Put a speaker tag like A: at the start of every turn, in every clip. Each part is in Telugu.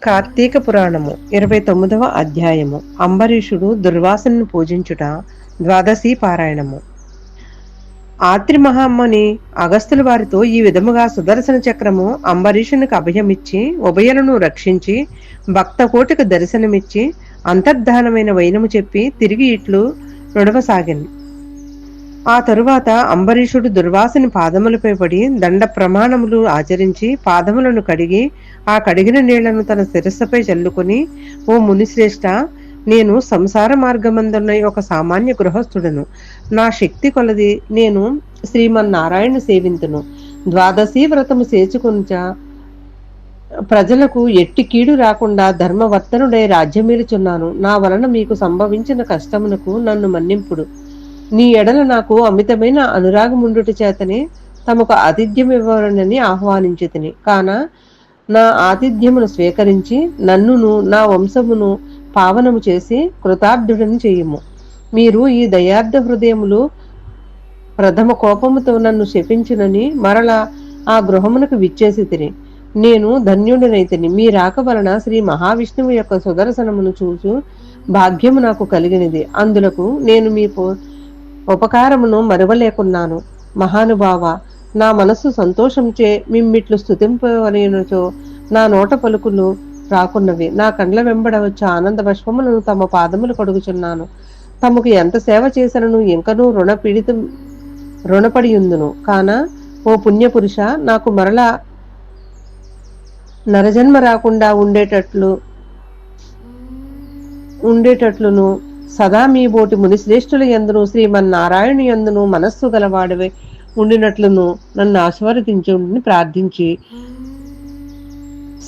A: కార్తీక పురాణము 29వ అధ్యాయము. అంబరీషుడు దుర్వాసనను పూజించుట. ద్వాదశి పారాయణము. ఆత్రి మహాముని అగస్తుల వారితో ఈ విధముగా సుదర్శన చక్రము అంబరీషునికి అభయమిచ్చి ఉభయలను రక్షించి భక్త కోటికి దర్శనమిచ్చి అంతర్ధానమైన వైనము చెప్పి తిరిగి ఇట్లు నొడవసాగింది. ఆ తరువాత అంబరీషుడు దుర్వాసుని పాదములపై పడి దండ ప్రమాణములు ఆచరించి పాదములను కడిగి ఆ కడిగిన నీళ్లను తన శిరస్సుపై చల్లుకొని, ఓ మునిశ్రేష్ఠ, నేను సంసార మార్గమందున్న ఒక సామాన్య గృహస్థుడను. నా శక్తి కొలది నేను శ్రీమన్నారాయణ సేవింతును. ద్వాదశి వ్రతము సేచుకొనుచ ప్రజలకు ఎట్టి కీడు రాకుండా ధర్మవర్తనుడై రాజ్యమేలుచున్నాను. నా వలన మీకు సంభవించిన కష్టమునకు నన్ను మన్నింపుడు. నీ ఎడల నాకు అమితమైన అనురాగముండుట చేతనే తమకు ఆతిథ్యమివ్వరనని ఆహ్వానించితిని. కాన నా ఆతిథ్యమును స్వీకరించి నన్నును నా వంశమును పావనము చేసి కృతార్థుడని చెయ్యము. మీరు ఈ దయార్థ హృదయములు ప్రథమ కోపముతో నన్ను శపించునని మరల ఆ గృహమునకు విచ్చేసి తిని నేను ధన్యుడినైతిని. మీ రాక వలన శ్రీ మహావిష్ణువు యొక్క సుదర్శనమును చూచు భాగ్యము నాకు కలిగినది. అందులకు నేను మీ ఉపకారమును మరువలేకున్నాను. మహానుభావ, నా మనస్సు సంతోషంచే మిమ్మిట్లు స్తుతింపవలెనుచో నా నోట పలుకులు రాకున్నవి. నా కండ్ల వెంబడ వచ్చే ఆనంద పుష్పములను తమ పాదములు కడుగుచున్నాను. తమకు ఎంత సేవ చేసినను ఇంకనూ రుణపడియుందును. కాన ఓ పుణ్యపురుష, నాకు మరలా నరజన్మ రాకుండా ఉండేటట్లును సదా మీ బోటి మునిశ్రేష్ఠుల యందును శ్రీమన్నారాయణు యందును మనస్సు గలవాడవే ఉండినట్లును నన్ను ఆశీర్వదించుని ప్రార్థించి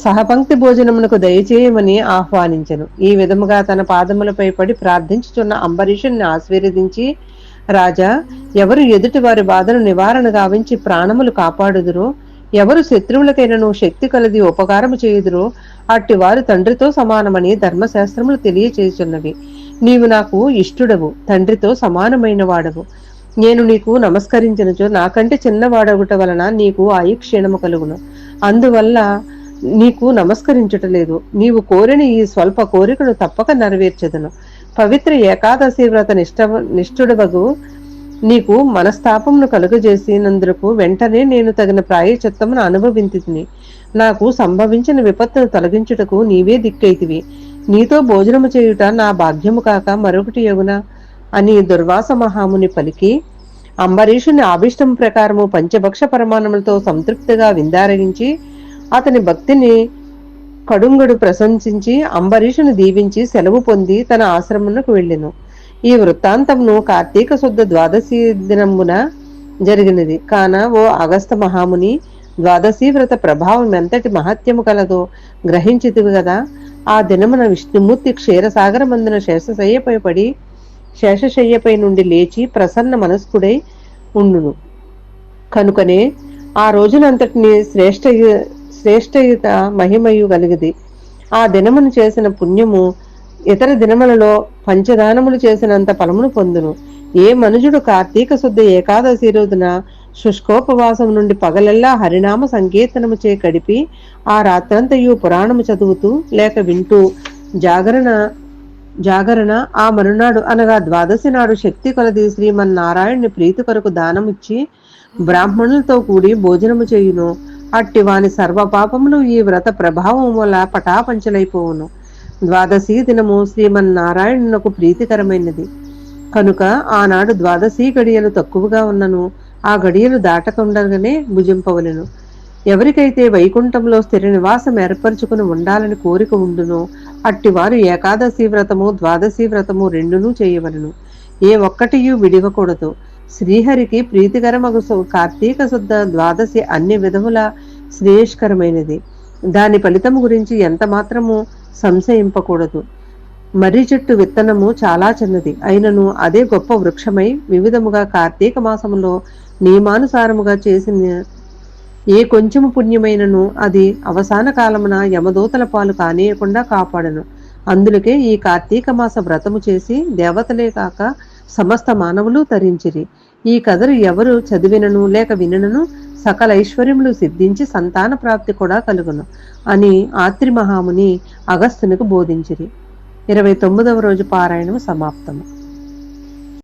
A: సహపంక్తి భోజనమునకు దయచేయమని ఆహ్వానించను. ఈ విధముగా తన పాదములపై పడి ప్రార్థించుచున్న అంబరీషుని ఆశీర్వదించి, రాజా, ఎవరు ఎదుటి వారి బాధను నివారణ గావించి ప్రాణములు కాపాడుదురో, ఎవరు శత్రువులకైనను శక్తి కలది ఉపకారము చేయుదురో అట్టి వారు తండ్రితో సమానమని ధర్మశాస్త్రములు తెలియచేయుచున్నవి. నీవు నాకు ఇష్టుడవు, తండ్రితో సమానమైన వాడవు. నేను నీకు నమస్కరించినచో నాకంటే చిన్నవాడగుట వలన నీకు ఆయుక్షీణము కలుగును. అందువల్ల నీకు నమస్కరించుటలేదు. నీవు కోరిన ఈ స్వల్ప కోరికను తప్పక నెరవేర్చెదను. పవిత్ర ఏకాదశి వ్రత నిష్ఠుడవగు నీకు మనస్తాపమును కలుగజేసినందుకు వెంటనే నేను తగిన ప్రాయశ్చిత్తమును అనుభవించితిని. నాకు సంభవించిన విపత్తును తొలగించుటకు నీవే దిక్కైతివి. నీతో భోజనము చేయుట నా భాగ్యము కాక మరొకటి యగునా అని దుర్వాస మహాముని పలికి, అంబరీషుని ఆభిష్టం ప్రకారము పంచభక్ష పరమాణములతో సంతృప్తిగా విందారగించి అతని భక్తిని కడుంగడు ప్రశంసించి అంబరీషుని దీవించి సెలవు పొంది తన ఆశ్రమమునకు వెళ్ళెను. ఈ వృత్తాంతమును కార్తీక శుద్ధ ద్వాదశి దినమున జరిగినది. కాన ఓ అగస్త మహాముని, ద్వాదశి వ్రత ప్రభావం ఎంతటి మహత్యము కలదో గ్రహించితివి కదా. ఆ దినమున విష్ణుమూర్తి క్షీరసాగరమందున శేషశయ్యపై నుండి లేచి ప్రసన్న మనస్కుడై ఉండును. కనుకనే ఆ రోజునంతటిని శ్రేష్టయుత మహిమయు కలిగిది. ఆ దినమును చేసిన పుణ్యము ఇతర దినములలో పంచదానములు చేసినంత ఫలమును పొందును. ఏ మనుజుడు కార్తీక శుద్ధ ఏకాదశి రోజున శుష్కోపవాసం నుండి పగలెల్లా హరినామ సంకీర్తనము చే గడిపి ఆ రాత్రంతయు పురాణము చదువుతూ లేక వింటూ జాగరణ ఆ మరునాడు అనగా ద్వాదశి నాడు శక్తి కొలది శ్రీమన్నారాయణుని ప్రీతి కొరకు దానమిచ్చి బ్రాహ్మణులతో కూడి భోజనము చేయును, అట్టి వాని సర్వపాపములు ఈ వ్రత ప్రభావం వల్ల పటాపంచలైపోవును. ద్వాదశి దినము శ్రీమన్నారాయణునకు ప్రీతికరమైనది కనుక ఆనాడు ద్వాదశి గడియలు తక్కువగా ఉన్నను ఆ గడియలు దాటకుండగానే భుజింపవలెను. ఎవరికైతే వైకుంఠంలో స్థిర నివాసం ఏర్పరచుకుని ఉండాలని కోరిక ఉండునో అట్టివారు ఏకాదశి వ్రతము ద్వాదశి వ్రతము రెండునూ చేయవలను. ఏ ఒక్కటియూ విడివకూడదు. శ్రీహరికి ప్రీతికరమగు కార్తీక శుద్ధ ద్వాదశి అన్ని విధముల శ్రేయస్కరమైనది. దాని ఫలితము గురించి ఎంత మాత్రము సంశయింపకూడదు. మర్రి చెట్టు విత్తనము చాలా చిన్నది అయినను అదే గొప్ప వృక్షమై వివిధముగా కార్తీక మాసములో నియమానుసారముగా చేసిన ఏ కొంచెము పుణ్యమైనను అది అవసాన కాలమున యమదూతల పాలు కానీయకుండా కాపాడను. అందులకే ఈ కార్తీక మాస వ్రతము చేసి దేవతలే కాక సమస్త మానవులు తరించిరి. ఈ కథలు ఎవరు చదివినను లేక వినను సకల ఐశ్వర్యములు సిద్ధించి సంతాన ప్రాప్తి కూడా కలుగును అని ఆత్రి మహాముని అగస్త్యునికి బోధించిరి. 29వ రోజు పారాయణము సమాప్తము.